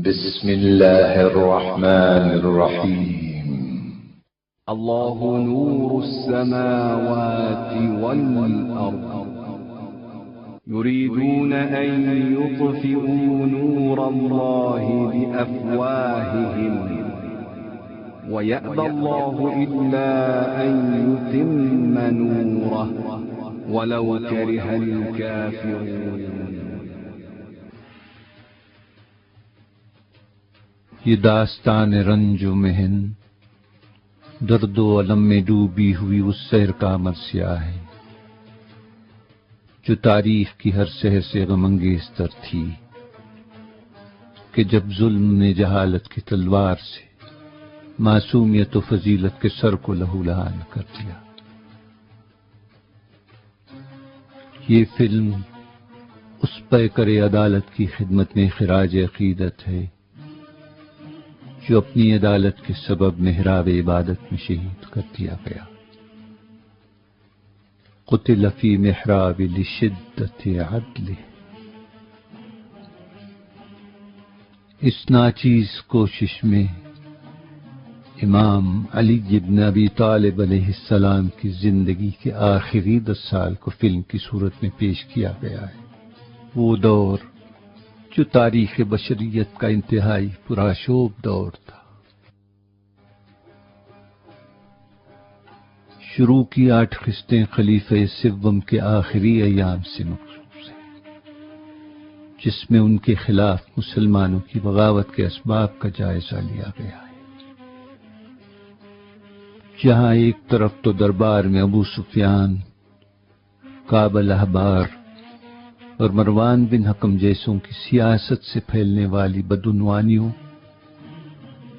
بسم الله الرحمن الرحيم. الله نور السماوات والأرض يريدون أن يطفئوا نور الله بأفواههم ويأبى الله إلا أن يتم نوره ولو كره الكافرون. یہ داستان رنج و محن، درد و الم میں ڈوبی ہوئی اس سحر کا مرثیہ ہے جو تاریخ کی ہر سحر سے غم انگیز تر تھی، کہ جب ظلم نے جہالت کی تلوار سے معصومیت و فضیلت کے سر کو لہو لہان کر دیا۔ یہ فلم اس پیکر عدالت کی خدمت میں خراج عقیدت ہے جو اپنی عدالت کے سبب محراب عبادت میں شہید کر دیا گیا۔ قتل فی محراب لشدت عدلہ۔ اس ناچیز کوشش میں امام علی بن ابی طالب علیہ السلام کی زندگی کے آخری 10 سال کو فلم کی صورت میں پیش کیا گیا ہے۔ وہ دور جو تاریخ بشریت کا انتہائی پرآشوب دور تھا۔ شروع کی 8 قسطیں خلیفہ سوم کے آخری ایام سے مخصوص ہیں، جس میں ان کے خلاف مسلمانوں کی بغاوت کے اسباب کا جائزہ لیا گیا ہے۔ جہاں ایک طرف تو دربار میں ابو سفیان، کعب الاحبار اور مروان بن حکم جیسوں کی سیاست سے پھیلنے والی بدعنوانیوں،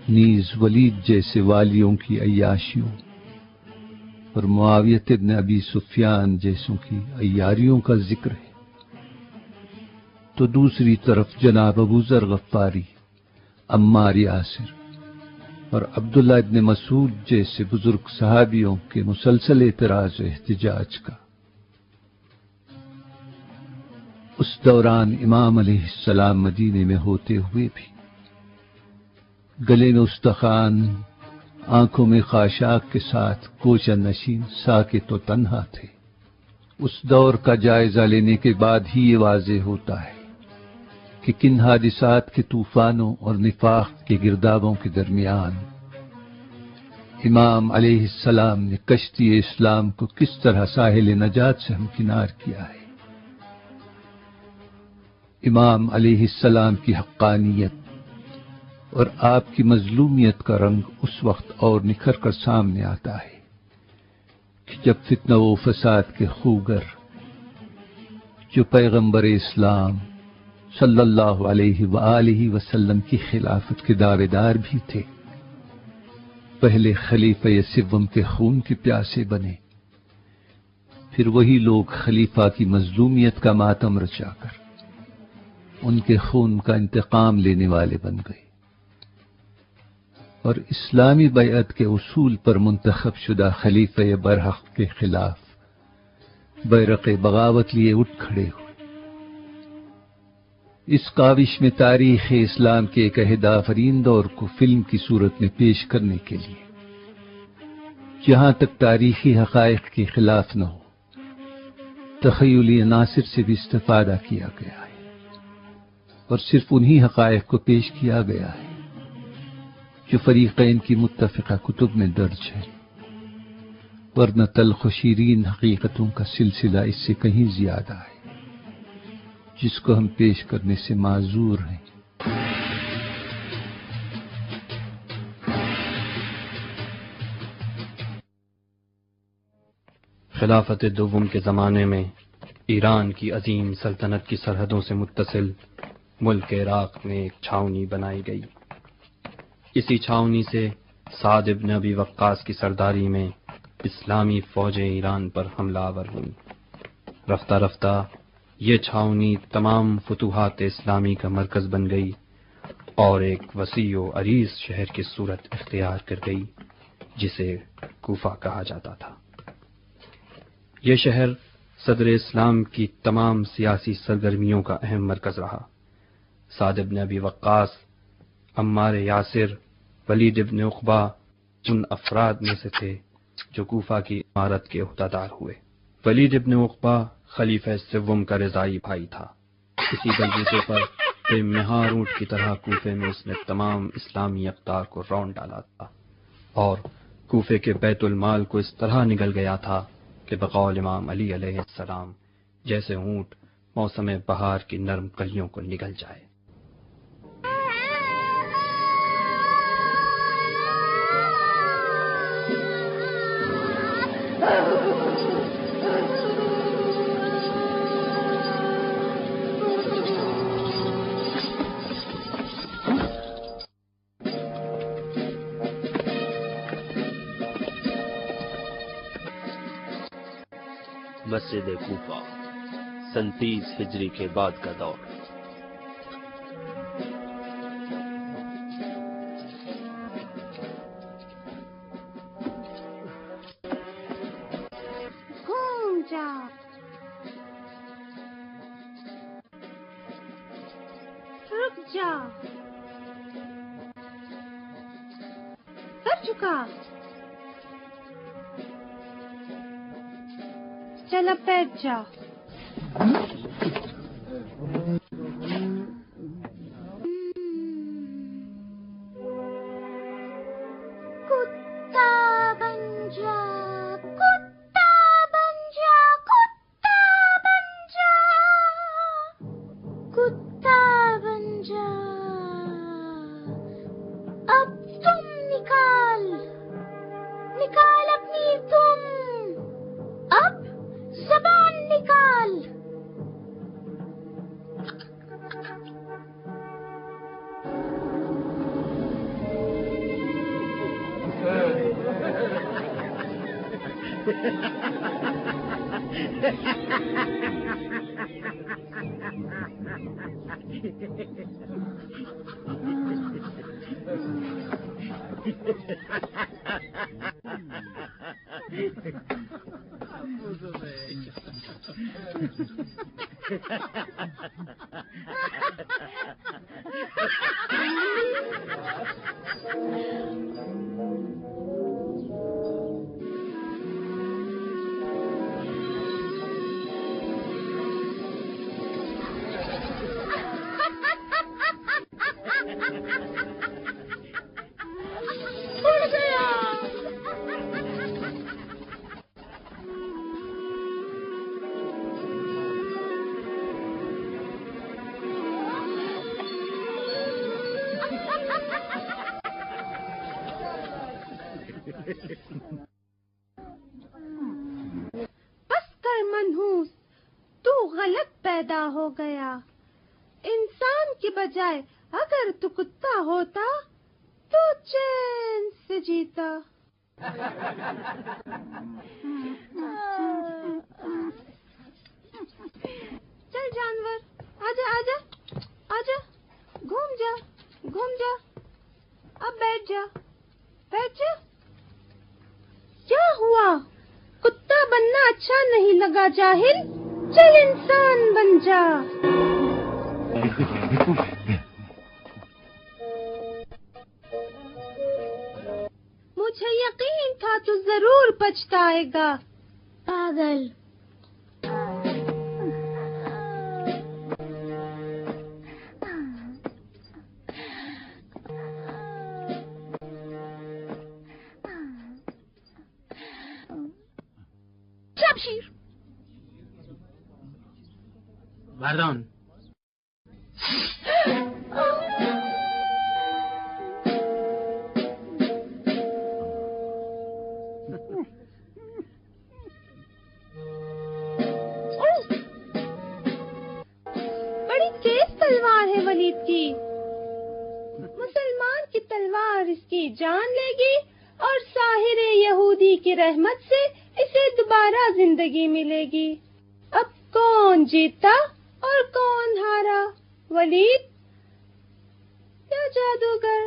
نیز ولید جیسے والیوں کی عیاشیوں اور معاویہ بن ابی سفیان جیسوں کی عیاریوں کا ذکر ہے، تو دوسری طرف جناب ابو ذر غفاری، عمار یاسر اور عبداللہ ابن مسعود جیسے بزرگ صحابیوں کے مسلسل اعتراض و احتجاج کا۔ اس دوران امام علیہ السلام مدینے میں ہوتے ہوئے بھی گلے میں استخوان، آنکھوں میں خاشاک کے ساتھ کوچہ نشین، ساکت و تنہا تھے۔ اس دور کا جائزہ لینے کے بعد ہی یہ واضح ہوتا ہے کہ کن حادثات کے طوفانوں اور نفاق کے گردابوں کے درمیان امام علیہ السلام نے کشتی اسلام کو کس طرح ساحل نجات سے ہمکنار کیا ہے۔ امام علیہ السلام کی حقانیت اور آپ کی مظلومیت کا رنگ اس وقت اور نکھر کر سامنے آتا ہے کہ جب فتنہ و فساد کے خوگر جو پیغمبر اسلام صلی اللہ علیہ وآلہ وسلم کی خلافت کے دعوے دار بھی تھے، پہلے خلیفہ سوم کے خون کے پیاسے بنے، پھر وہی لوگ خلیفہ کی مظلومیت کا ماتم رچا کر ان کے خون کا انتقام لینے والے بن گئے، اور اسلامی بیعت کے اصول پر منتخب شدہ خلیفہ برحق کے خلاف بیرق بغاوت لیے اٹھ کھڑے ہوئے۔ اس کاوش میں تاریخ اسلام کے ایک عہد آفرین دور کو فلم کی صورت میں پیش کرنے کے لیے جہاں تک تاریخی حقائق کے خلاف نہ ہو، تخیلی عناصر سے بھی استفادہ کیا گیا ہے، اور صرف انہی حقائق کو پیش کیا گیا ہے جو فریقین کی متفقہ کتب میں درج ہے، ورنہ تلخ و شیرین حقیقتوں کا سلسلہ اس سے کہیں زیادہ ہے، جس کو ہم پیش کرنے سے معذور ہیں۔ خلافت دوم کے زمانے میں ایران کی عظیم سلطنت کی سرحدوں سے متصل ملک عراق میں ایک چھاؤنی بنائی گئی۔ اسی چھاؤنی سے سعد بن ابی وقاص کی سرداری میں اسلامی فوجیں ایران پر حملہ آور ہوئیں۔ رفتہ رفتہ یہ چھاؤنی تمام فتوحات اسلامی کا مرکز بن گئی اور ایک وسیع و عریض شہر کی صورت اختیار کر گئی جسے کوفہ کہا جاتا تھا۔ یہ شہر صدر اسلام کی تمام سیاسی سرگرمیوں کا اہم مرکز رہا۔ سعد بن ابی وقاص عمار یاسر ولید ابن عقبہ ان افراد میں سے تھے جو کوفہ کی عمارت کے عہدیدار ہوئے۔ ولید ابن عقبہ خلیفہ سوم کا رضائی بھائی تھا۔ اسی بلبوتے پر بے مہار اونٹ کی طرح کوفے میں اس نے تمام اسلامی اقدار کو رون ڈالا تھا، اور کوفے کے بیت المال کو اس طرح نگل گیا تھا کہ بقول امام علی علیہ السلام جیسے اونٹ موسم بہار کی نرم کلیوں کو نگل جائے۔ مسجد کوفہ 37 ہجری کے بعد کا دور۔ گھوم جا، رک جا، سر جھکا، چل اب بیٹھ جا۔ کتا بن جا، کتا بن جا، کتا بن جا، کتا بن جا۔ اب تم نکال، نکال اپنی تم، اب زبان نکال۔ اڑ گیا۔ بس کر منحوس، تو غلط پیدا ہو گیا۔ انسان کی بجائے اگر تو کتا ہوتا تو چین سے جیتا۔ چل جانور، آجا آجا آجا، گھوم جا گھوم جا، اب بیٹھ جا بیٹھ جا۔ کیا ہوا؟ کتا بننا اچھا نہیں لگا جاہل؟ چل انسان بن جا۔ مجھے یقین تھا تو ضرور پچھتائے گا، پاگل۔ شمشیر مردان بڑی تیز تلوار ہے ولید کی، مسلمان کی تلوار اس کی جان لے گی اور ساحر یہودی کی رحمت سے اسے دوبارہ زندگی ملے گی۔ اب کون جیتا اور کون ہارا، ولید یا جادوگر؟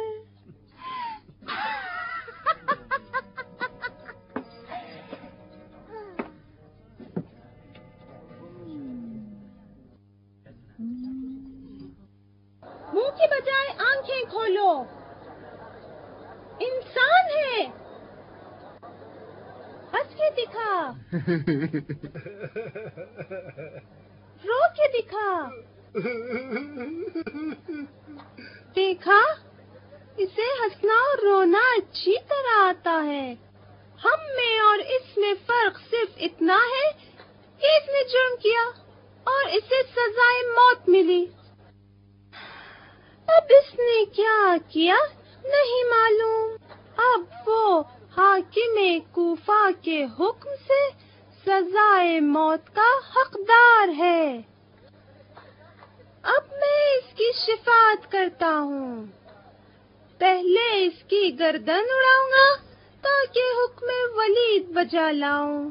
منہ کی بجائے آنکھیں کھولو، انسان ہے، ہنس کے دکھا، رو کے دکھا، دیکھا اسے ہنسنا اور رونا اچھی طرح آتا ہے۔ ہم میں اور اس میں فرق صرف اتنا ہے کہ اس نے جرم کیا اور اسے سزائے موت ملی۔ اب اس نے کیا کیا نہیں معلوم، اب وہ حاکم کوفہ کے حکم سے سزائے موت کا حقدار ہے۔ اب میں اس کی شفاعت کرتا ہوں، پہلے اس کی گردن اڑاؤں گا تاکہ حکم ولید بجا لاؤں،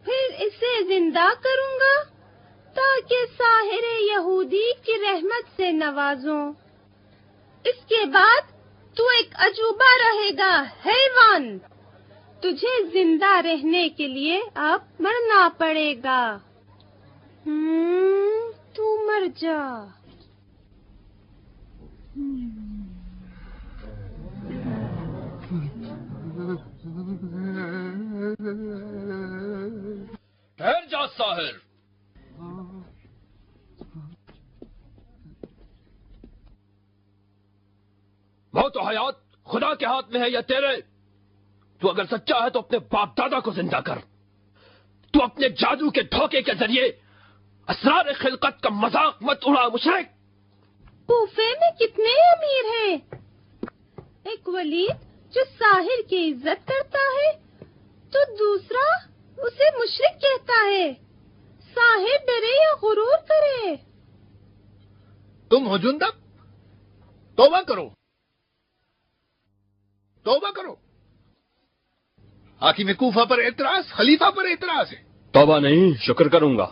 پھر اسے زندہ کروں گا تاکہ ساحر یہودی کی رحمت سے نوازوں۔ اس کے بعد تو ایک عجوبہ رہے گا حیوان، تجھے زندہ رہنے کے لیے اب مرنا پڑے گا۔ تو مر جا۔ ٹھہر جا ساحر، موت و حیات خدا کے ہاتھ میں ہے یا تیرے؟ تو اگر سچا ہے تو اپنے باپ دادا کو زندہ کر۔ تو اپنے جادو کے دھوکے کے ذریعے اسرار خلقت کا مذاق مت اڑا مشرک۔ کوفے میں کتنے امیر ہیں، ایک ولید جو ساحر کی عزت کرتا ہے تو دوسرا اسے مشرک کہتا ہے۔ ساحر ڈرے یا غرور کرے؟ تم ہو جندب، توبہ کرو، توبہ کرو۔ حاکم کوفہ پر اعتراض، خلیفہ پر اعتراض ہے۔ توبہ نہیں، شکر کروں گا۔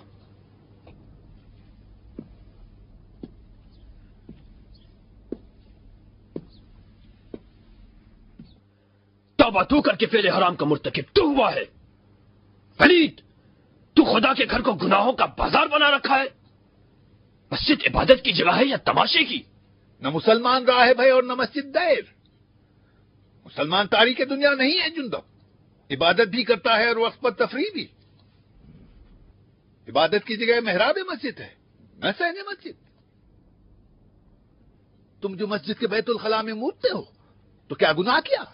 توبہ تو کر کے فعل حرام کا مرتکب تو ہوا ہے۔ ولید، تو خدا کے گھر کو گناہوں کا بازار بنا رکھا ہے۔ مسجد عبادت کی جگہ ہے یا تماشے کی؟ نہ مسلمان راہب ہے اور نہ مسجد دیر۔ مسلمان تاریخ دنیا نہیں ہے جندب، عبادت بھی کرتا ہے اور وقت پر تفریح بھی۔ عبادت کی جگہ محراب مسجد ہے، نہ صحن مسجد۔ تم جو مسجد کے بیت الخلاء میں مودتے ہو تو کیا گناہ کیا؟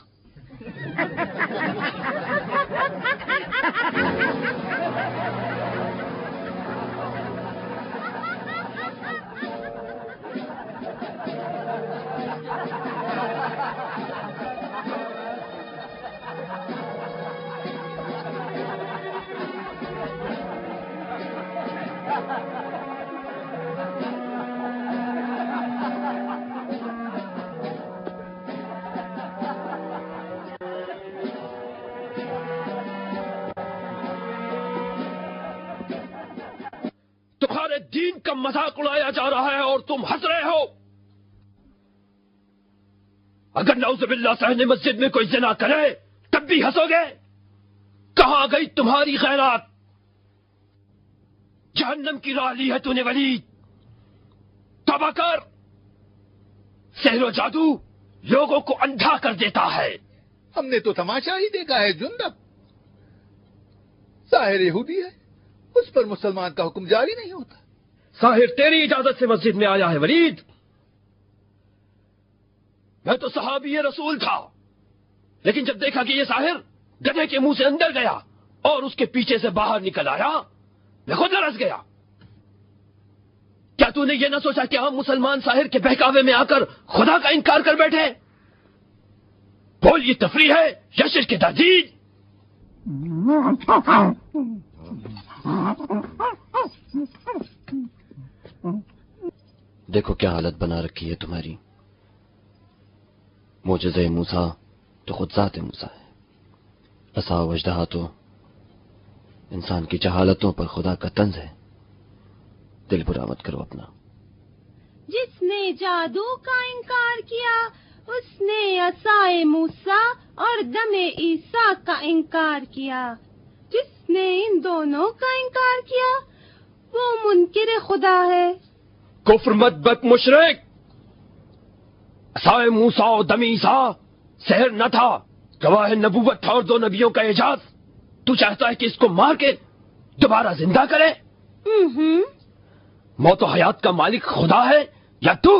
تمہارے دین کا مذاق اڑایا جا رہا ہے اور تم ہنس رہے ہو۔ اگر نعوذ باللہ صحن مسجد میں کوئی زنا کرے تب بھی ہنسو گے؟ کہاں گئی تمہاری غیرت؟ جہنم کی راہ لی ہے تو نے ولید، توبہ کر۔ سحر و جادو لوگوں کو اندھا کر دیتا ہے۔ ہم نے تو تماشا ہی دیکھا ہے جندب۔ ساحر یہودی ہے، اس پر مسلمان کا حکم جاری نہیں ہوتا۔ ساحر تیری اجازت سے مسجد میں آیا ہے ولید؟ میں تو صحابی رسول تھا، لیکن جب دیکھا کہ یہ ساحر گدھے کے منہ سے اندر گیا اور اس کے پیچھے سے باہر نکل آیا، میں خود لرز گیا۔ کیا تو نے یہ نہ سوچا کہ ہم مسلمان ساحر کے بہکاوے میں آ کر خدا کا انکار کر بیٹھے؟ بول، یہ تفریح ہے یا شرک تجدید؟ دیکھو کیا حالت بنا رکھی ہے تمہاری۔ معجزہ موسیٰ تو خود ذات موسیٰ ہے، عصا و اژدہا تو انسان کی جہالتوں پر خدا کا طنز ہے۔ دل برا مت کرو اپنا۔ جس نے جادو کا انکار کیا اس نے عصائے موسیٰ اور دم عیسیٰ کا انکار کیا۔ جس نے ان دونوں کا انکار کیا وہ منکر خدا ہے۔ کفر مت بت مشرک، عصائے موسیٰ اور دم عیسیٰ سحر نہ تھا، گواہ نبوت تھا اور 2 نبیوں کا اعجاز۔ تو چاہتا ہے کہ اس کو مار کے دوبارہ زندہ کرے؟ موت و حیات کا مالک خدا ہے یا تو؟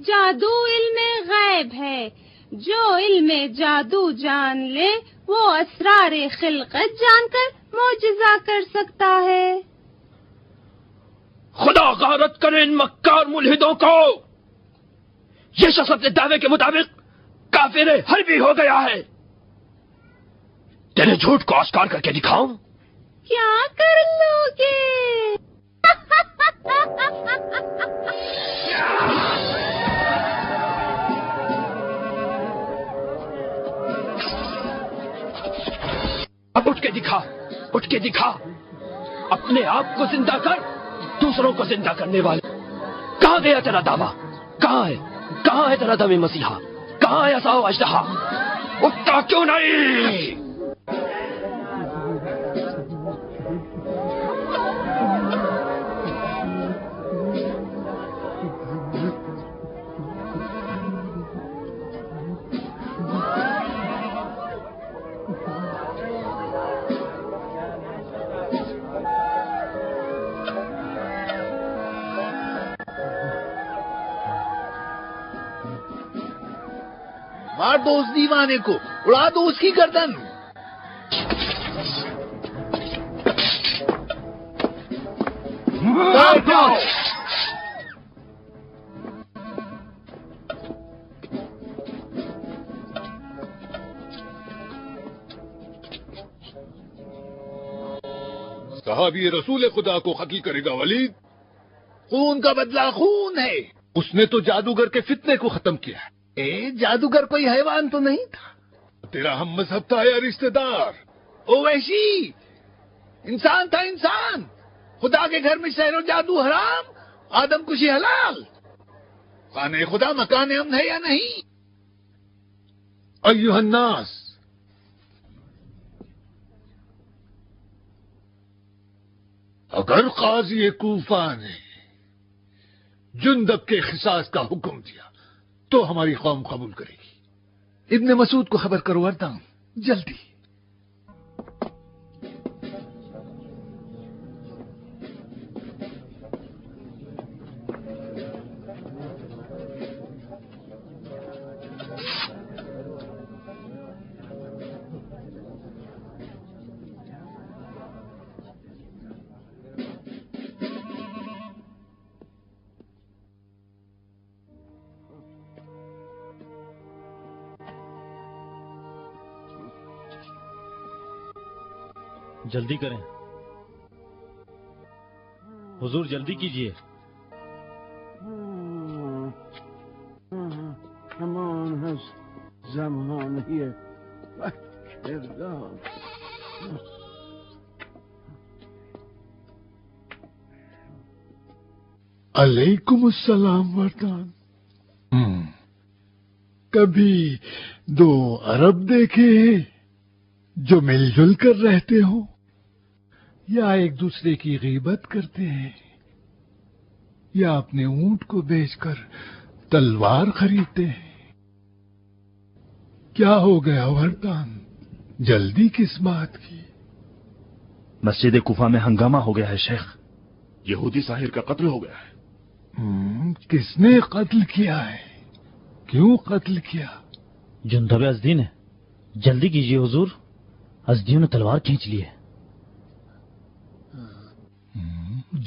جادو علم غیب ہے، جو علم جادو جان لے وہ اسرار خلقت جان کر معجزہ کر سکتا ہے۔ خدا غارت کرے ان مکار ملحدوں کو۔ یہ شخص اپنے دعوے کے مطابق کافر حربی ہو گیا ہے۔ تیرے جھوٹ کو آشکار کر کے دکھاؤں؟ کیا کر لو گے؟ اب اٹھ کے دکھا، اٹھ کے دکھا، اپنے آپ کو زندہ کر، دوسروں کو زندہ کرنے والے۔ کہاں گیا تیرا دعویٰ؟ کہاں ہے؟ کہاں ہے تیرا دم مسیحا؟ کہاں ہے عصا و اژدہا؟ اٹھتا کیوں نہیں؟ مار دو اس دیوانے کو، اڑا دو اس کی گردن۔ جاؤ۔ صحابی رسول خدا کو قتل کرے گا ولید؟ خون کا بدلہ خون ہے۔ اس نے تو جادوگر کے فتنے کو ختم کیا ہے۔ جادوگر کوئی حیوان تو نہیں تھا، تیرا ہم مذہب تھا یا رشتہ دار؟ او وحشی، انسان تھا انسان۔ خدا کے گھر میں سحر و جادو حرام، آدم کشی حلال۔ خانے خدا مکان امن ہے یا نہیں؟ ایھا الناس، اگر قاضی کوفہ نے جندب کے قصاص کا حکم دیا تو ہماری قوم قبول کرے گی۔ ابن مسعود کو خبر کرو وردان، جلدی۔ جلدی کریں حضور، جلدی کیجیے۔ علیکم السلام وردان۔ کبھی 2 عرب دیکھے جو مل جل کر رہتے ہو یا ایک دوسرے کی غیبت کرتے ہیں یا اپنے اونٹ کو بیچ کر تلوار خریدتے ہیں؟ کیا ہو گیا وردان؟ جلدی کس بات کی؟ مسجد کوفہ میں ہنگامہ ہو گیا ہے شیخ، یہودی ساحر کا قتل ہو گیا ہے۔ کس نے قتل کیا ہے؟ کیوں قتل کیا؟ جندب ازدی نے۔ جلدی کیجیے حضور، ازدیوں نے تلوار کھینچ لی ہے۔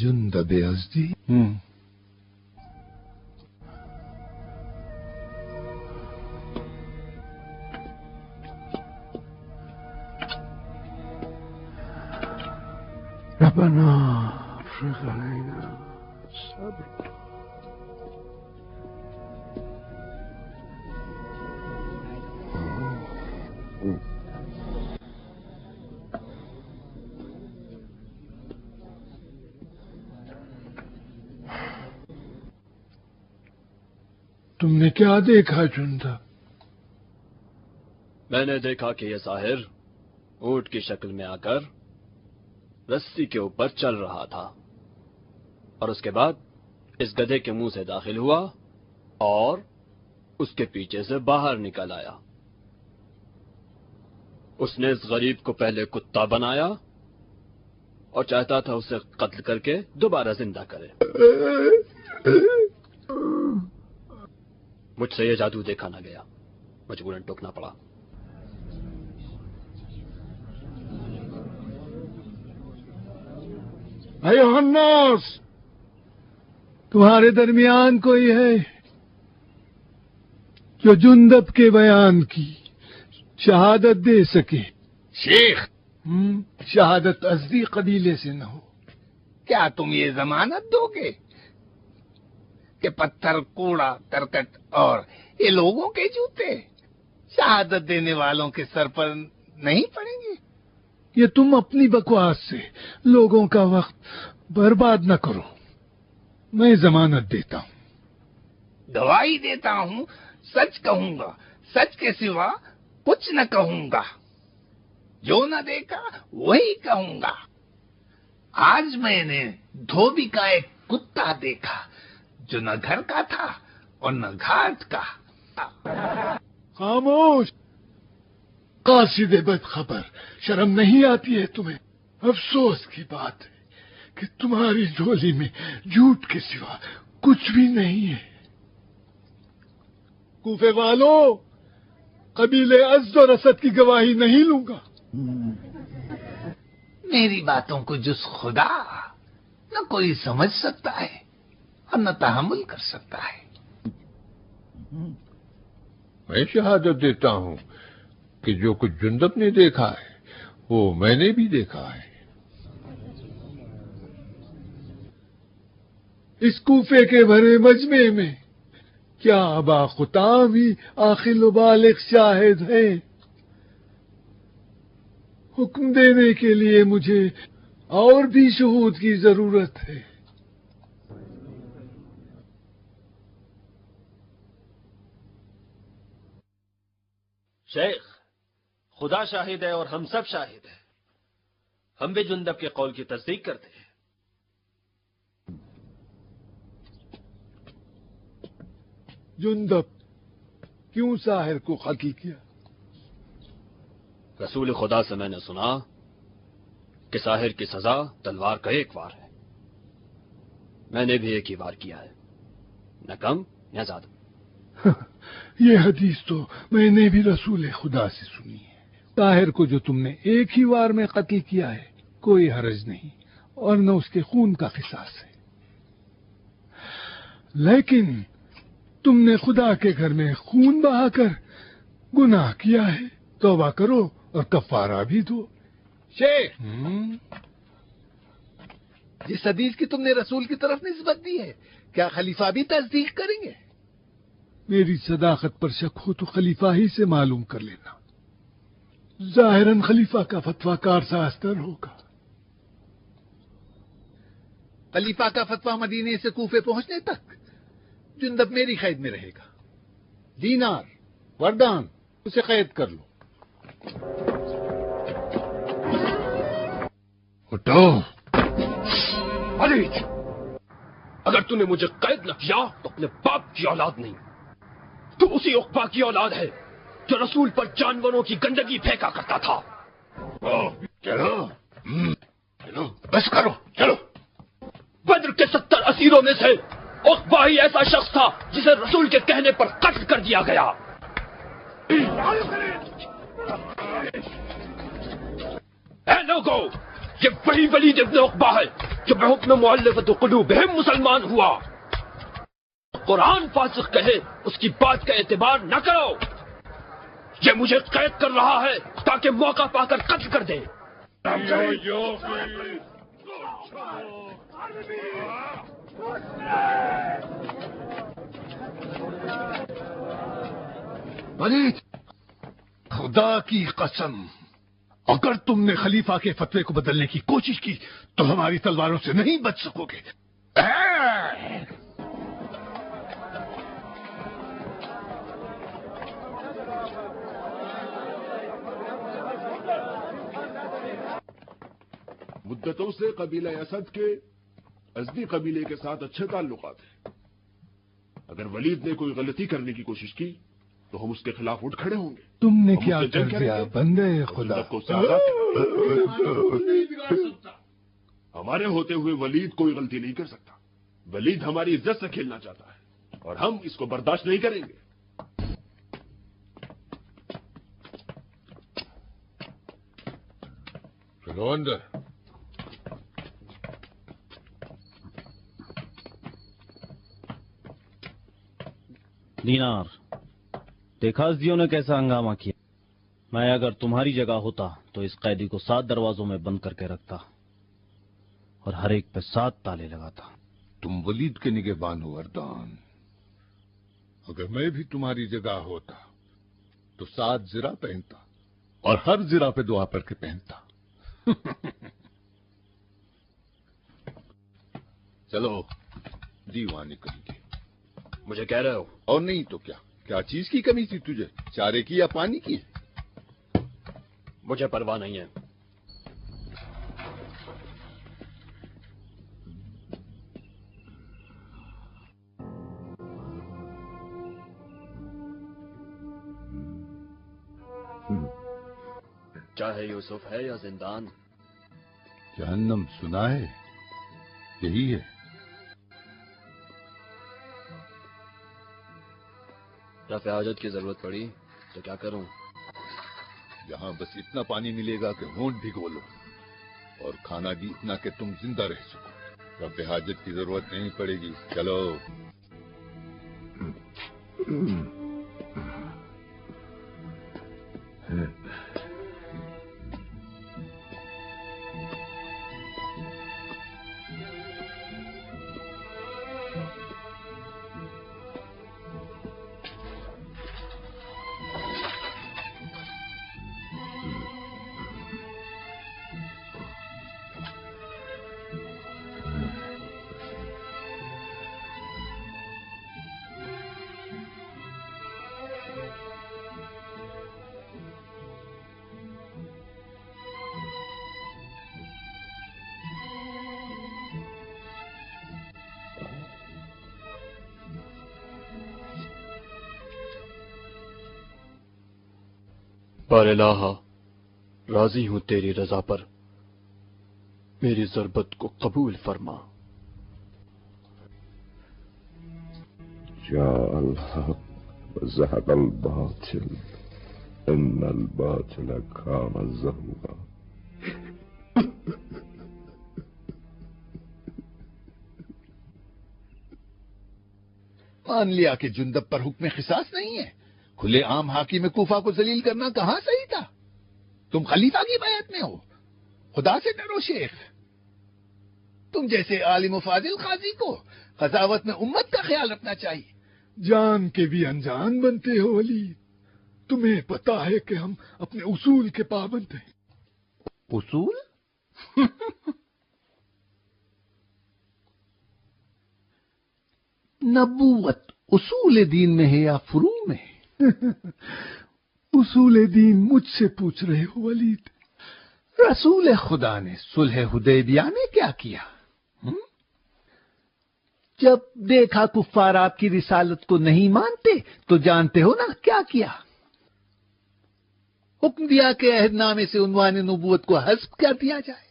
جندب ازدی؟ ربنا افرغ علینا صبر۔ تم نے کیا دیکھا جندب؟ میں نے دیکھا کہ یہ ساحر اونٹ کی شکل میں آ کر رسی کے اوپر چل رہا تھا، اور اس کے بعد اس گدھے کے منہ سے داخل ہوا اور اس کے پیچھے سے باہر نکل آیا۔ اس نے اس غریب کو پہلے کتا بنایا اور چاہتا تھا اسے قتل کر کے دوبارہ زندہ کرے۔ مجھ سے یہ جادو دیکھا نہ گیا، مجبوراً ٹوکنا پڑا۔ ایھا الناس، تمہارے درمیان کوئی ہے جو جندب کے بیان کی شہادت دے سکے؟ شیخ، شہادت ازدی قبیلے سے نہ ہو۔ کیا تم یہ ضمانت دو گے کہ پتھر، کوڑا کرکٹ اور یہ لوگوں کے جوتے شہادت دینے والوں کے سر پر نہیں پڑیں گے؟ یہ تم اپنی بکواس سے لوگوں کا وقت برباد نہ کرو۔ میں ضمانت دیتا ہوں، گواہی دیتا ہوں، سچ کہوں گا، سچ کے سوا کچھ نہ کہوں گا، جو نہ دیکھا وہی کہوں گا۔ آج میں نے دھوبی کا ایک کتا دیکھا جو نہ گھر کا تھا اور نہ گھاٹ کا۔ خاموش، قاصد بد خبر، شرم نہیں آتی ہے تمہیں؟ افسوس کی بات ہے کہ تمہاری جھولی میں جھوٹ کے سوا کچھ بھی نہیں ہے۔ کوفے والوں، قبیلے عز و رسد کی گواہی نہیں لوں گا۔ میری باتوں کو جز خدا نہ کوئی سمجھ سکتا ہے اور نہ تحمل کر سکتا ہے۔ میں شہادت دیتا ہوں کہ جو کچھ جندب نے دیکھا ہے وہ میں نے بھی دیکھا ہے۔ اس کوفے کے بھرے مجمع میں کیا ابا خطام ہی عاقل و بالغ شاہد ہے؟ حکم دینے کے لیے مجھے اور بھی شہود کی ضرورت ہے۔ شیخ، خدا شاہد ہے اور ہم سب شاہد ہیں، ہم بھی جندب کے قول کی تصدیق کرتے ہیں۔ جندب کیوں ساحر کو قتل کیا؟ رسول خدا سے میں نے سنا کہ ساحر کی سزا تلوار کا ایک وار ہے۔ میں نے بھی ایک ہی وار کیا ہے، نہ کم نہ زیادہ۔ یہ حدیث تو میں نے بھی رسول خدا سے سنی ہے۔ طاہر کو جو تم نے ایک ہی وار میں قتل کیا ہے کوئی حرج نہیں، اور نہ اس کے خون کا قصاص ہے، لیکن تم نے خدا کے گھر میں خون بہا کر گناہ کیا ہے۔ توبہ کرو اور کفارہ بھی دو۔ شیخ، جس حدیث کی تم نے رسول کی طرف نسبت دی ہے، کیا خلیفہ بھی تصدیق کریں گے؟ میری صداقت پر شک ہو تو خلیفہ ہی سے معلوم کر لینا۔ ظاہراً خلیفہ کا فتویٰ کارساز ہوگا۔ خلیفہ کا فتویٰ مدینے سے کوفے پہنچنے تک جندب میری قید میں رہے گا۔ دینار، وردان، اسے قید کر لو۔ اٹھو۔ ولید، اگر تو نے مجھے قید نہ کیا تو اپنے باپ کی اولاد نہیں، تو اسی عقبہ کی اولاد ہے جو رسول پر جانوروں کی گندگی پھینکا کرتا تھا۔ چلو چلو، بس کرو، چلو۔ بدر کے 70 اسیروں میں سے عقبہ ہی ایسا شخص تھا جسے رسول کے کہنے پر قتل کر دیا گیا۔ اے لوگو، یہ وہی ولید ابن عقبہ ہے جو بحکم مؤلفۃ قلوبہم مسلمان ہوا۔ قرآن فاسق کہے اس کی بات کا اعتبار نہ کرو۔ یہ مجھے قید کر رہا ہے تاکہ موقع پا کر قتل کر دے۔ ولید، خدا کی قسم، اگر تم نے خلیفہ کے فتوے کو بدلنے کی کوشش کی تو ہماری تلواروں سے نہیں بچ سکو گے۔ مدتوں سے قبیلہ اسد کے ازدی قبیلے کے ساتھ اچھے تعلقات ہیں۔ اگر ولید نے کوئی غلطی کرنے کی کوشش کی تو ہم اس کے خلاف اٹھ کھڑے ہوں گے. تم نے ہم کیا اس سے کر جنگ دیا کریں گے. بندے اور خدا؟ جب کو سزا ہمارے ہوتے ہوئے ولید کوئی غلطی نہیں کر سکتا. ولید ہماری عزت سے کھیلنا چاہتا ہے اور ہم اس کو برداشت نہیں کریں گے. چلو اندر. دینار، دیکھا زیوں نے کیسا ہنگامہ کیا. میں اگر تمہاری جگہ ہوتا تو اس قیدی کو 7 دروازوں میں بند کر کے رکھتا اور ہر ایک پہ 7 تالے لگاتا. تم ولید کے نگہبان ہو اردان. اگر میں بھی تمہاری جگہ ہوتا تو 7 زرہ پہنتا اور ہر زرہ پہ دعا پڑھ کے پہنتا. چلو دیوان نکل گئے. مجھے کہہ رہے ہو؟ اور نہیں تو کیا چیز کی کمی تھی تجھے؟ چارے کی یا پانی کی؟ مجھے پرواہ نہیں ہے. چاہے یوسف ہے یا زندان. جہنم سنا ہے، یہی ہے. رفع حاجت کی ضرورت پڑی تو کیا کروں؟ یہاں بس اتنا پانی ملے گا کہ ہونٹ بھگو لو، اور کھانا بھی اتنا کہ تم زندہ رہ سکو. رفع حاجت کی ضرورت نہیں پڑے گی. چلو. بار الہا، راضی ہوں تیری رضا پر، میری ضربت کو قبول فرما. جاء الحق وزهق الباطل ان الباطل كان زهوقا. مان لیا کہ جندب پر حکم قصاص نہیں ہے. کھلے عام حاکم کوفہ کو ذلیل کرنا کہاں صحیح تھا؟ تم خلیفہ کی بیعت میں ہو. خدا سے ڈرو شیخ. تم جیسے عالم و فاضل قاضی کو قضاوت میں امت کا خیال رکھنا چاہیے. جان کے بھی انجان بنتے ہو ولید. تمہیں پتا ہے کہ ہم اپنے اصول کے پابند ہیں. اصول؟ نبوت اصول دین میں ہے یا فروع میں؟ اصول دین مجھ سے پوچھ رہے ہو ولید؟ رسول خدا نے صلح حدیبیہ میں کیا کیا؟ جب دیکھا کفار آپ کی رسالت کو نہیں مانتے تو جانتے ہو نا کیا کیا؟ حکم دیا کہ عہد نامے سے عنوان نبوت کو حذف کر دیا جائے.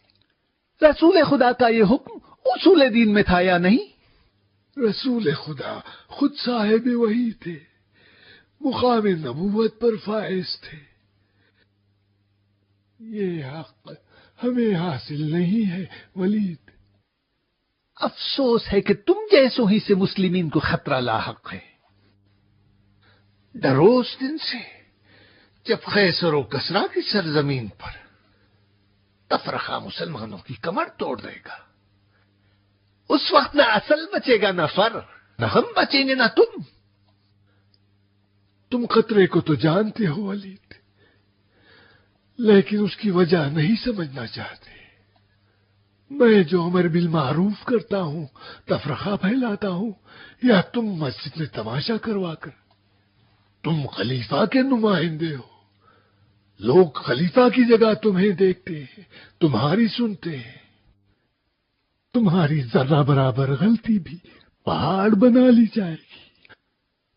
رسول خدا کا یہ حکم اصول دین میں تھا یا نہیں؟ رسول خدا خود صاحب وحی تھے، مقام نبوت پر فائز تھے. یہ حق ہمیں حاصل نہیں ہے ولید. افسوس ہے کہ تم جیسوں ہی سے مسلمین کو خطرہ لاحق ہے. ڈرو اس دن سے جب خیسر و کسرا کی سرزمین پر تفرقہ مسلمانوں کی کمر توڑ دے گا. اس وقت نہ اصل بچے گا نہ فر، نہ ہم بچیں گے نہ تم. تم خطرے کو تو جانتے ہو ولید، لیکن اس کی وجہ نہیں سمجھنا چاہتے. میں جو امر بالمعروف کرتا ہوں، تفرقہ پھیلاتا ہوں، یا تم مسجد میں تماشا کروا کر. تم خلیفہ کے نمائندے ہو. لوگ خلیفہ کی جگہ تمہیں دیکھتے ہیں، تمہاری سنتے ہیں. تمہاری ذرہ برابر غلطی بھی پہاڑ بنا لی جائے گی.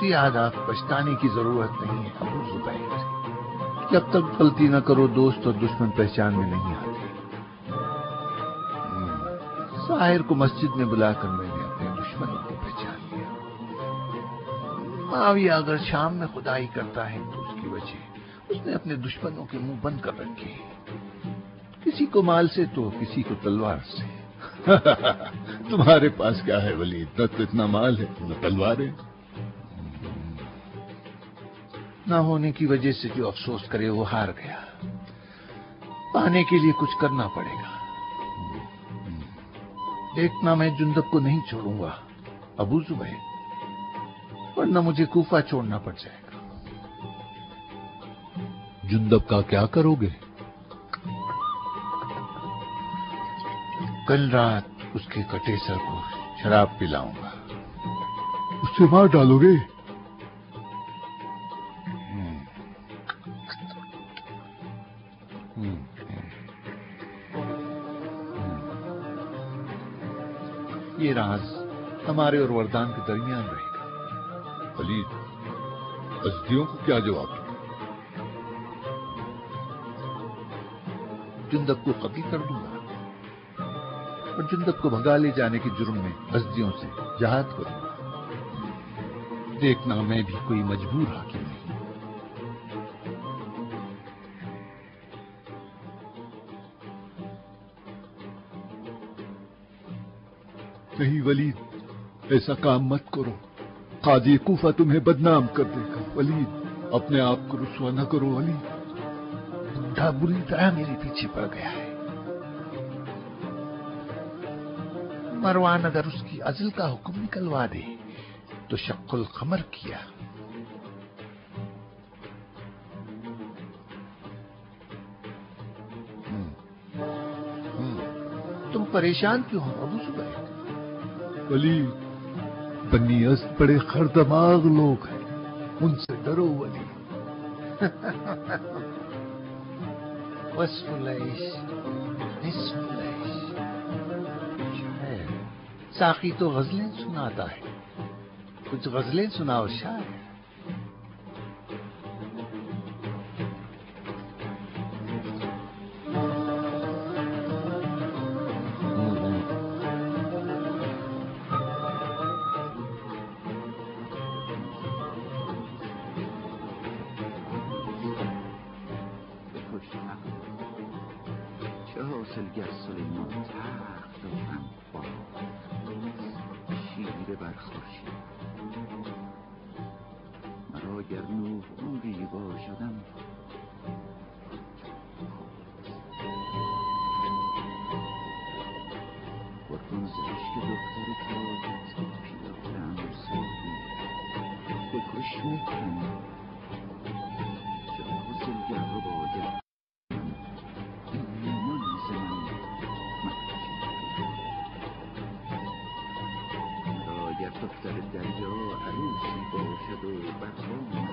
زیادہ پچھتانے کی ضرورت نہیں ہے ابو زبیر، جب تک غلطی نہ کرو دوست اور دشمن پہچان میں نہیں آتے۔ ساحر کو مسجد میں بلا کر میں نے اپنے دشمنوں کو پہچان لیا۔ معاویہ اگر شام میں خدائی کرتا ہے تو اس کی وجہ اس نے اپنے دشمنوں کے منہ بند کر رکھے، کسی کو مال سے تو کسی کو تلوار سے۔ تمہارے پاس کیا ہے ولید؟ نہ تو اتنا مال ہے نہ تلواریں۔ نہ ہونے کی وجہ سے جو افسوس کرے وہ ہار گیا، پانے کے لیے کچھ کرنا پڑے گا۔ دیکھنا میں جندب کو نہیں چھوڑوں گا ابو زبیر، ورنہ مجھے کوفہ چھوڑنا پڑ جائے گا۔ جندب کا کیا کرو گے؟ کل رات اس کے کٹے سر کو شراب پلاؤں گا۔ اس سے مار ڈالو گے؟ یہ راز ہمارے اور وردان کے درمیان رہے گا۔ ولید، ازدیوں کو کیا جواب دوں؟ جندب کو قتل کر دوں گا اور جندب کو بھگا لے جانے کے جرم میں ازدیوں سے جہاد کروں گا۔ دیکھنا میں بھی کوئی مجبور حاکم نہیں۔ نہیں ولید، ایسا کام مت کرو، قاضی کوفہ تمہیں بدنام کر دے گا۔ ولید، اپنے آپ کو رسوا نہ کرو ولید۔ بڈھا بری طرح میرے پیچھے پڑ گیا ہے۔ مروان اگر اس کی عزل کا حکم نکلوا دے تو شق القمر کیا۔ تم پریشان کیوں ہو ابو زبیر؟ ولید، بنی اسد بڑے خردماغ لوگ ہیں، ان سے ڈرو ولید۔ وصف العیش نصف العیش۔ ساقی تو غزلیں سناتا ہے، کچھ غزلیں سناؤ شاعر۔ چه حاصل گر سلیمان تخت دارم باز شیره بر خورشید، مرا گر نوح عمری باشدم قربان ز عشق دختر تاجت پیاله‌ام ساقی بکش مهرم، چه حاصل گر رباید دختر دریا عروسی باشد و برخانم.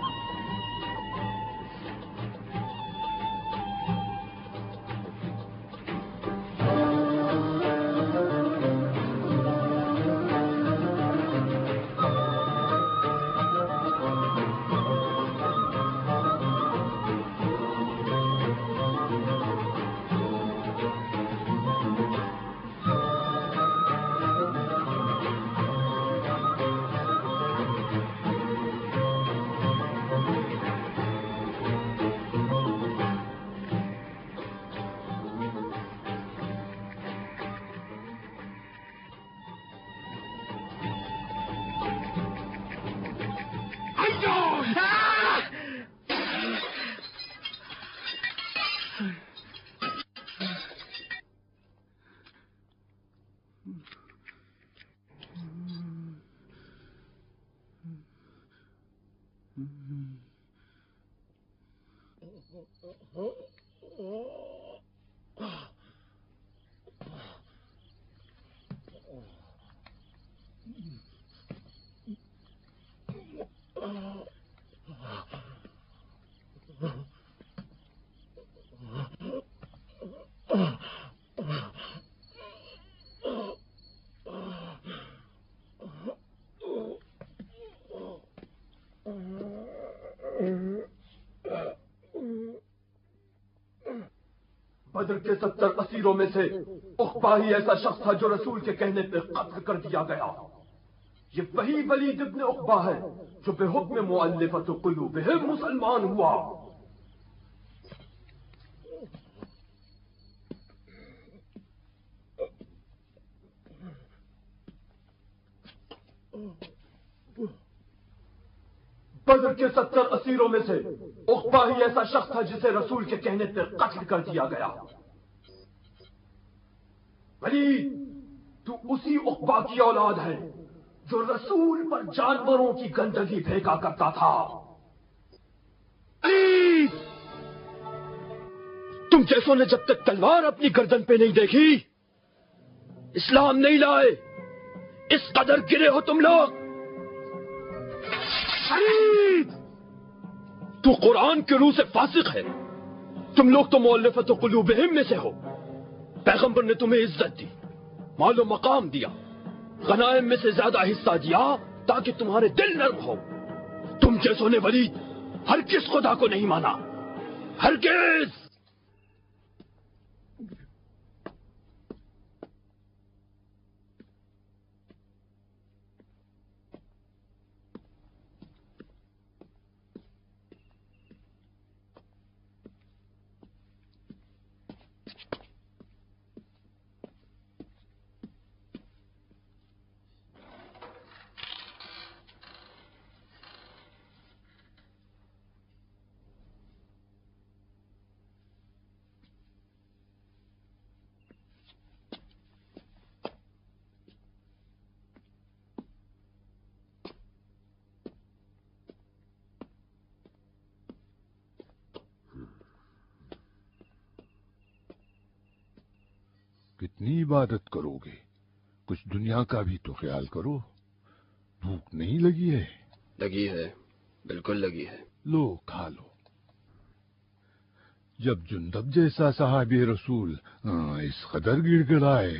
بدر کے 70 اسیروں میں سے عقبہ ہی ایسا شخص تھا جو رسول کے کہنے پہ قتل کر دیا گیا. یہ وہی ولید ابن عقبہ ہے جو بے حکم مؤلفۃ قلوبہم مسلمان ہوا. بدر کے 70 اسیروں میں سے عقبہ ہی ایسا شخص تھا جسے رسول کے کہنے پہ قتل کر دیا گیا. ولید، تو اسی عقبہ کی اولاد ہے جو رسول پر جانوروں کی گندگی پھینکا کرتا تھا. ولید، تم جیسوں نے جب تک تلوار اپنی گردن پہ نہیں دیکھی اسلام نہیں لائے. اس قدر گرے ہو تم لوگ. تو قرآن کے روح سے فاسق ہے. تم لوگ تو مؤلفۃ قلوبہم میں سے ہو. پیغمبر نے تمہیں عزت دی، مال و مقام دیا، غنائم میں سے زیادہ حصہ دیا تاکہ تمہارے دل نرم ہو. تم جیسوں نے ولید ہرگز خدا کو نہیں مانا، ہرگز. کتنی عبادت کرو گے؟ کچھ دنیا کا بھی تو خیال کرو. بھوک نہیں لگی ہے؟ لگی ہے، بالکل لگی ہے. لو کھا لو. جب جندب جیسا صحابی رسول اس قدر گڑ گڑائے،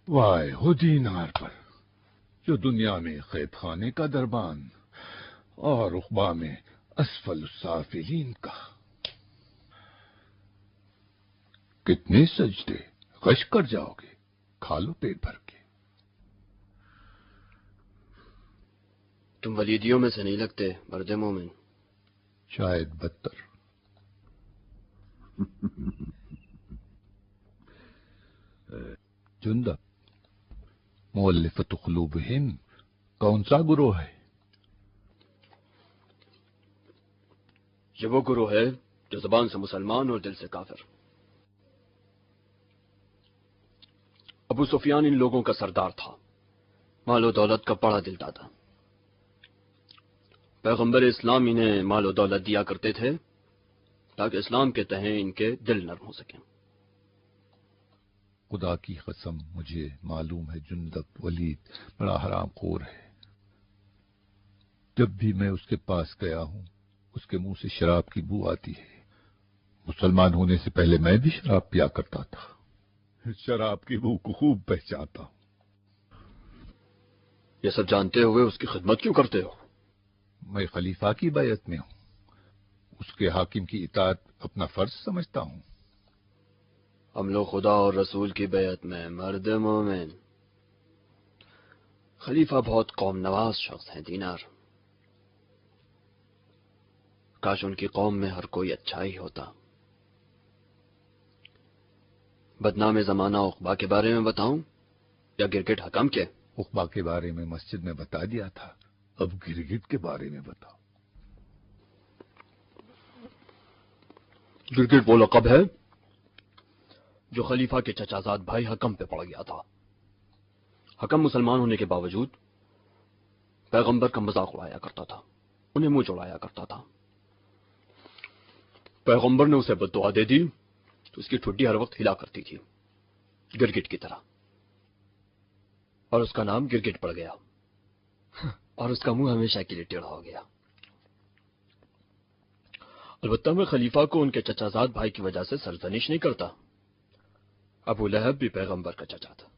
وائے ہو دینار پر جو دنیا میں قید خانے کا دربان اور عقبہ میں اسفل السافلین کا. کتنے سجدے، غش کر جاؤ گے. کھا لو پیٹ بھر کے. تم ولیدیوں میں سے نہیں لگتے مرد مومن. شاید بدتر. جندب، مؤلفۃ قلوبہم کون سا گروہ ہے؟ یہ وہ گروہ ہے جو زبان سے مسلمان اور دل سے کافر. ابو سفیان ان لوگوں کا سردار تھا، مال و دولت کا بڑا دل دادا. پیغمبر اسلام انہیں مال و دولت دیا کرتے تھے تاکہ اسلام کے تئیں ان کے دل نرم ہو سکیں. خدا کی قسم مجھے معلوم ہے جندب ولید بڑا حرام خور ہے. جب بھی میں اس کے پاس گیا ہوں اس کے منہ سے شراب کی بو آتی ہے. مسلمان ہونے سے پہلے میں بھی شراب پیا کرتا تھا. شراب کی بو کو خوب پہچانتا ہوں. یہ سب جانتے ہوئے اس کی خدمت کیوں کرتے ہو؟ میں خلیفہ کی بیعت میں ہوں. اس کے حاکم کی اطاعت اپنا فرض سمجھتا ہوں. ہم لوگ خدا اور رسول کی بیعت میں مرد مومن. خلیفہ بہت قوم نواز شخص ہیں دینار. کاش ان کی قوم میں ہر کوئی اچھا ہی ہوتا. بدنام زمانہ عقبہ کے بارے میں بتاؤں یا گرگٹ حکم کے؟ عقبہ کے بارے میں مسجد میں بتا دیا تھا، اب گرگٹ کے بارے میں بتاؤ. گرگٹ وہ لقب ہے جو خلیفہ کے چچا زاد بھائی حکم پہ پڑ گیا تھا. حکم مسلمان ہونے کے باوجود پیغمبر کا مذاق اڑایا کرتا تھا، انہیں منہ چڑھایا کرتا تھا. پیغمبر نے اسے بد دعا دے دی تو اس کی ٹھڈی ہر وقت ہلا کرتی تھی گرگٹ کی طرح، اور اس کا نام گرگٹ پڑ گیا اور اس کا منہ ہمیشہ کے لیے ٹیڑھا ہو گیا. البتہ میں خلیفہ کو ان کے چچا زاد بھائی کی وجہ سے سرزنش نہیں کرتا. ابو لہب بھی پیغمبر کا چچا تھا.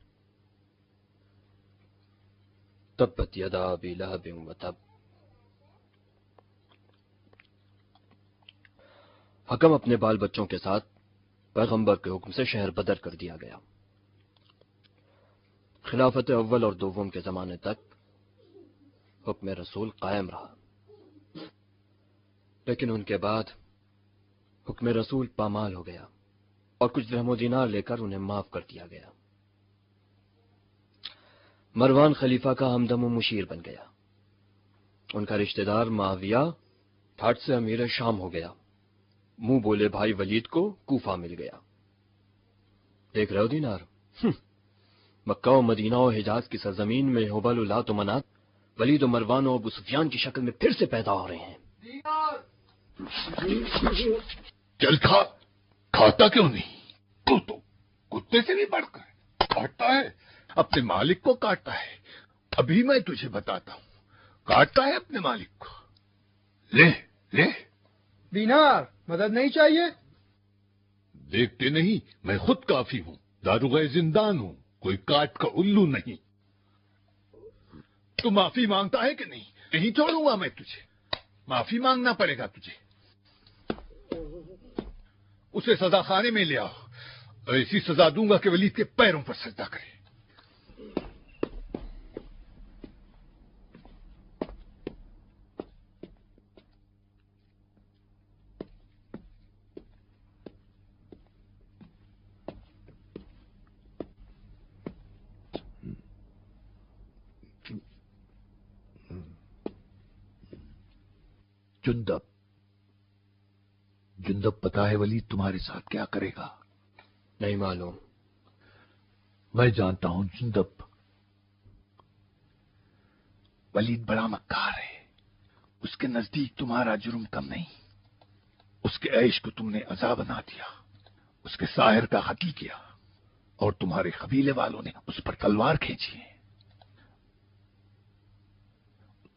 تبت یدا ابی لہب وتب. حکم اپنے بال بچوں کے ساتھ پیغمبر کے حکم سے شہر بدر کر دیا گیا۔ خلافت اول اور دوم کے زمانے تک حکم رسول قائم رہا، لیکن ان کے بعد حکم رسول پامال ہو گیا اور کچھ درہم و دینار لے کر انہیں معاف کر دیا گیا۔ مروان خلیفہ کا ہمدم و مشیر بن گیا۔ ان کا رشتہ دار معاویہ ٹھاٹ سے امیر شام ہو گیا۔ منہ بولے بھائی ولید کو کوفہ مل گیا۔ دیکھ رہے ہو دینار، مکہ و مدینہ و حجاز کی سرزمین میں حبل و لات و منات ولید و مروان و ابو سفیان کی شکل میں پھر سے پیدا ہو رہے ہیں۔ چل کھا، کھاتا کیوں نہیں؟ تو کتے سے بھی بڑھ کر کاٹتا ہے، اپنے مالک کو کاٹتا ہے۔ ابھی میں تجھے بتاتا ہوں، کاٹتا ہے اپنے مالک کو۔ لے لے دینار، مدد نہیں چاہیے؟ دیکھتے نہیں میں خود کافی ہوں، داروغہ زندان ہوں، کوئی کاٹ کا الو نہیں۔ تو معافی مانگتا ہے کہ نہیں؟ نہیں چھوڑوں گا میں تجھے، معافی مانگنا پڑے گا تجھے۔ اسے سزا خانے میں لے آؤ، ایسی سزا دوں گا کہ ولید کے پیروں پر سجدہ کرے۔ جندب پتا ہے ولید تمہارے ساتھ کیا کرے گا؟ نہیں معلوم۔ میں جانتا ہوں جندب، ولید بڑا مکار ہے، اس کے نزدیک تمہارا جرم کم نہیں۔ اس کے عیش کو تم نے عذاب بنا دیا، اس کے ساحر کا قتل کیا، اور تمہارے قبیلے والوں نے اس پر تلوار کھینچی ہے۔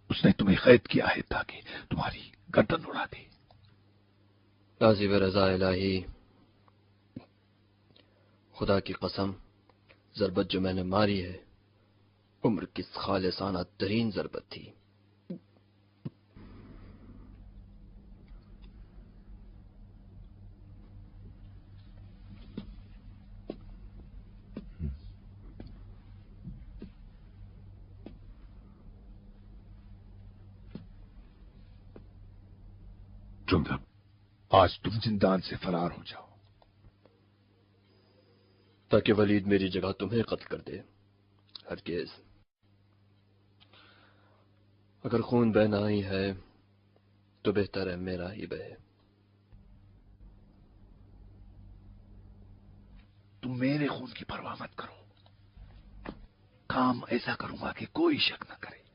اس نے تمہیں قید کیا ہے تاکہ تمہاری گردن اڑا دے۔ قاضی رضا الہی، خدا کی قسم، ضربت جو میں نے ماری ہے عمر کی خالصانہ ترین ضربت تھی۔ جندب، آج تم زندان سے فرار ہو جاؤ تاکہ ولید میری جگہ تمہیں قتل کر دے۔ ہرگز، اگر خون بہنا ہی ہے تو بہتر ہے میرا ہی بہے۔ تم میرے خون کی پرواہ مت کرو، کام ایسا کروں گا کہ کوئی شک نہ کرے۔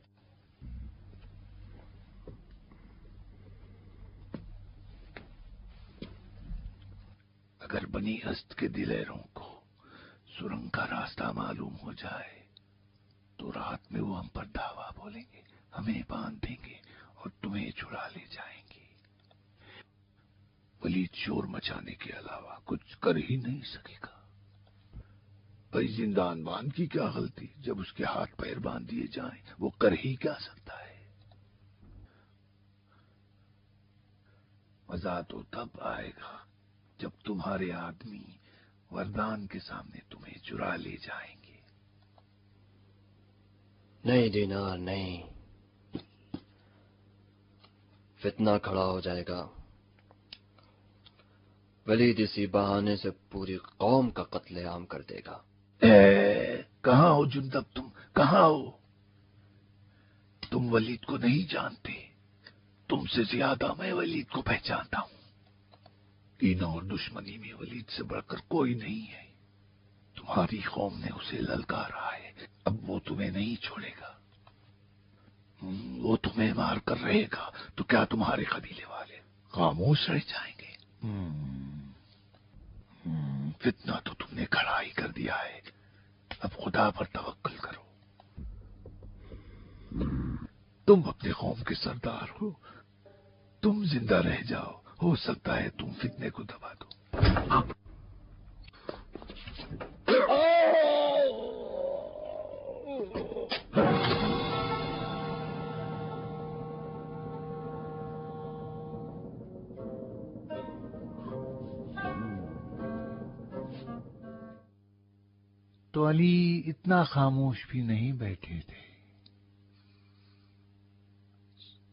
اگر بنی اسد کے دلیروں کو سرنگ کا راستہ معلوم ہو جائے تو رات میں وہ ہم پر دعویٰ بولیں گے، ہمیں باندھ دیں گے اور تمہیں چھڑا لے جائیں گے۔ ولید شور مچانے کے علاوہ کچھ کر ہی نہیں سکے گا۔ بھائی زندان باندھ کی کیا غلطی؟ جب اس کے ہاتھ پیر باندھ دیے جائیں وہ کر ہی کیا سکتا ہے؟ مزہ تو تب آئے گا جب تمہارے آدمی وردان کے سامنے تمہیں چرا لے جائیں گے۔ نہیں دینار، نہیں، فتنہ کھڑا ہو جائے گا۔ ولید اسی بہانے سے پوری قوم کا قتل عام کر دے گا۔ کہاں ہو جندب؟ تم کہاں ہو؟ تم ولید کو نہیں جانتے، تم سے زیادہ میں ولید کو پہچانتا ہوں۔ کینہ اور دشمنی میں ولید سے بڑھ کر کوئی نہیں ہے۔ تمہاری قوم نے اسے للکارا ہے، اب وہ تمہیں نہیں چھوڑے گا۔ وہ تمہیں مار کر رہے گا تو کیا تمہارے قبیلے والے خاموش رہ جائیں گے؟ فتنہ تو تم نے کھڑا ہی کر دیا ہے، اب خدا پر توکل کرو۔ تم اپنے قوم کے سردار ہو، تم زندہ رہ جاؤ، ہو سکتا ہے تم فتنے کو دبا دو۔ تو علی اتنا خاموش بھی نہیں بیٹھے تھے.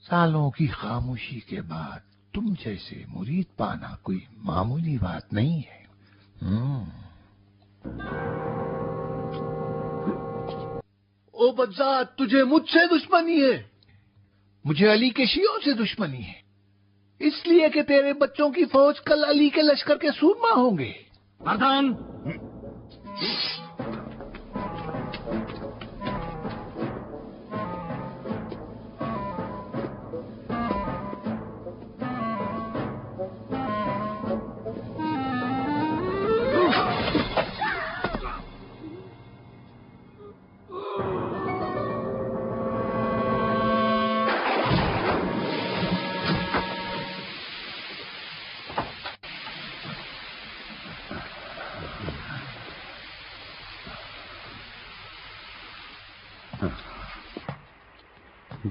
سالوں کی خاموشی کے بعد تم جیسے مرید پانا کوئی معمولی بات نہیں ہے. او بدذات، تجھے مجھ سے دشمنی ہے؟ مجھے علی کے شیعوں سے دشمنی ہے، اس لیے کہ تیرے بچوں کی فوج کل علی کے لشکر کے سورما ہوں گے. مردان،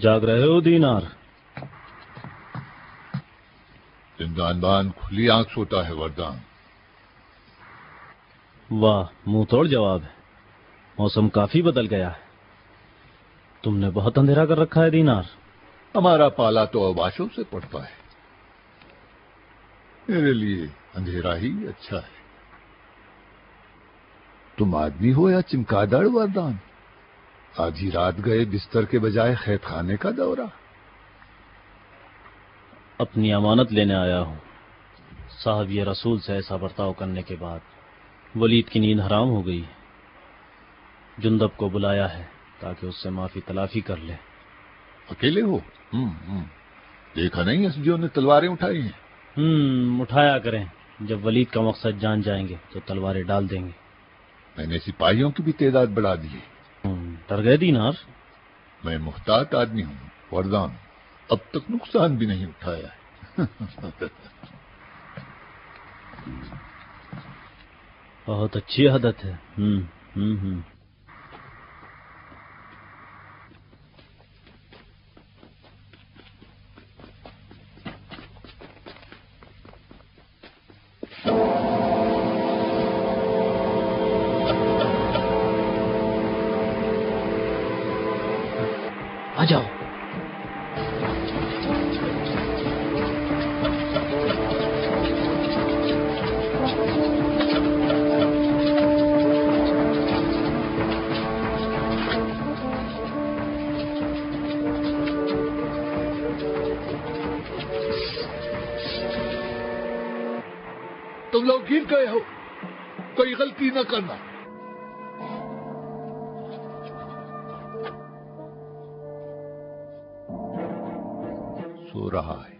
جاگ رہے ہو دینار؟ زندان بان کھلی آنکھ سوتا ہے وردان. واہ، منہ توڑ جواب ہے. موسم کافی بدل گیا ہے. تم نے بہت اندھیرا کر رکھا ہے دینار. ہمارا پالا تو آواشوں سے پڑتا ہے. میرے لیے اندھیرا ہی اچھا ہے. تم آدمی ہو یا چمکادڑ وردان؟ آدھی رات گئے بستر کے بجائے خیت خانے کا دورہ. اپنی امانت لینے آیا ہوں. صاحب یہ رسول سے ایسا برتاؤ کرنے کے بعد ولید کی نیند حرام ہو گئی. جندب کو بلایا ہے تاکہ اس سے معافی تلافی کر لے. اکیلے ہو؟ دیکھا نہیں اسجیوں نے تلواریں اٹھائی ہیں. اٹھایا کریں. جب ولید کا مقصد جان جائیں گے تو تلواریں ڈال دیں گے. میں نے سپاہیوں کی بھی تعداد بڑھا دی ہے. ڈر گئے دینار؟ میں محتاط آدمی ہوں وردان، اب تک نقصان بھی نہیں اٹھایا ہے. بہت اچھی عادت ہے. آ جاؤ. تم لوگ گر گئے ہو، کوئی غلطی نہ کرنا. سو رہا ہے.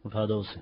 اٹھا دو اسے.